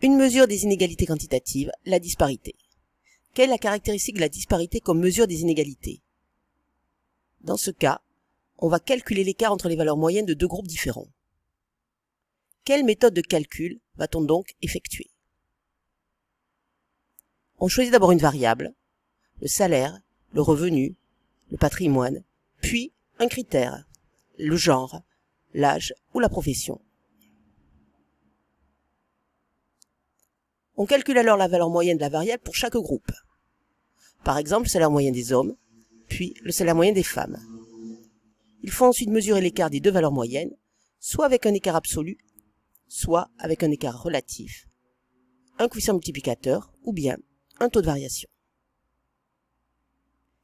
Une mesure des inégalités quantitatives, la disparité. Quelle est la caractéristique de la disparité comme mesure des inégalités? Dans ce cas, on va calculer l'écart entre les valeurs moyennes de deux groupes différents. Quelle méthode de calcul va-t-on donc effectuer? On choisit d'abord une variable, le salaire, le revenu, le patrimoine, puis un critère, le genre, l'âge ou la profession. On calcule alors la valeur moyenne de la variable pour chaque groupe. Par exemple, le salaire moyen des hommes, puis le salaire moyen des femmes. Il faut ensuite mesurer l'écart des deux valeurs moyennes, soit avec un écart absolu, soit avec un écart relatif, un coefficient multiplicateur ou bien un taux de variation.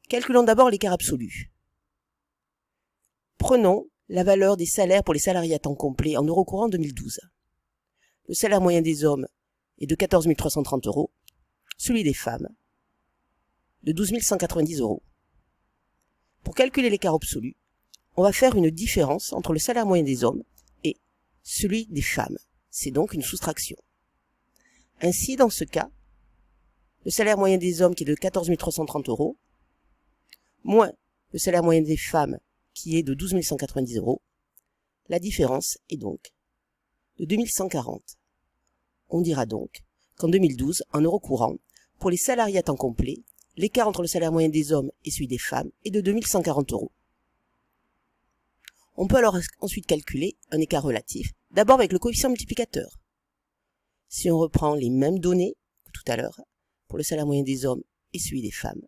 Calculons d'abord l'écart absolu. Prenons la valeur des salaires pour les salariés à temps complet en euros courants 2012. Le salaire moyen des hommes est de 14 330 €, celui des femmes de 12 190 €. Pour calculer l'écart absolu, on va faire une différence entre le salaire moyen des hommes et celui des femmes. C'est donc une soustraction. Ainsi, dans ce cas, le salaire moyen des hommes qui est de 14 330 €, moins le salaire moyen des femmes qui est de 12 190 €, la différence est donc de 2140. On dira donc qu'en 2012, en euros courants, pour les salariés à temps complet, l'écart entre le salaire moyen des hommes et celui des femmes est de 2140 €. On peut alors ensuite calculer un écart relatif, d'abord avec le coefficient multiplicateur. Si on reprend les mêmes données que tout à l'heure, pour le salaire moyen des hommes et celui des femmes,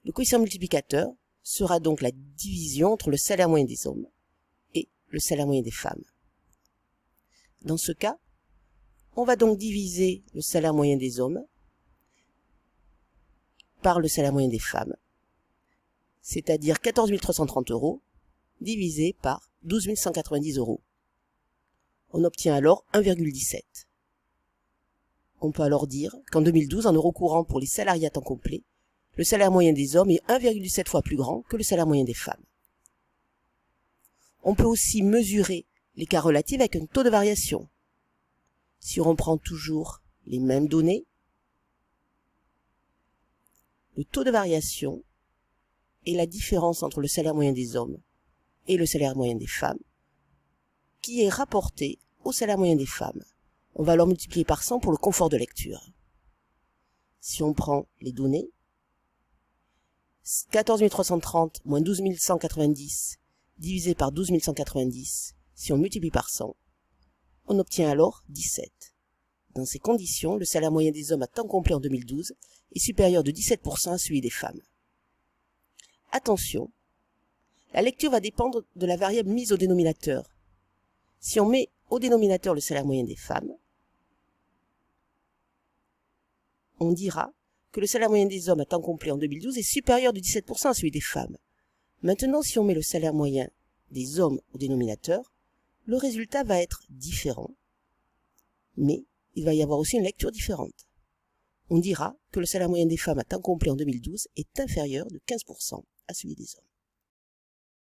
le coefficient multiplicateur sera donc la division entre le salaire moyen des hommes et le salaire moyen des femmes. Dans ce cas, on va donc diviser le salaire moyen des hommes par le salaire moyen des femmes, c'est-à-dire 14 330 € divisé par 12 190 €. On obtient alors 1,17. On peut alors dire qu'en 2012, en euros courants pour les salariés à temps complet, le salaire moyen des hommes est 1,17 fois plus grand que le salaire moyen des femmes. On peut aussi mesurer l'écart relatif avec un taux de variation. Si on prend toujours les mêmes données, le taux de variation est la différence entre le salaire moyen des hommes et le salaire moyen des femmes, qui est rapporté au salaire moyen des femmes. On va alors multiplier par 100 pour le confort de lecture. Si on prend les données, 14 330 moins 12 190 divisé par 12 190, si on multiplie par 100, on obtient alors 17. Dans ces conditions, le salaire moyen des hommes à temps complet en 2012 est supérieur de 17% à celui des femmes. Attention, la lecture va dépendre de la variable mise au dénominateur. Si on met au dénominateur le salaire moyen des femmes, on dira que le salaire moyen des hommes à temps complet en 2012 est supérieur de 17% à celui des femmes. Maintenant, si on met le salaire moyen des hommes au dénominateur, le résultat va être différent, mais il va y avoir aussi une lecture différente. On dira que le salaire moyen des femmes à temps complet en 2012 est inférieur de 15% à celui des hommes.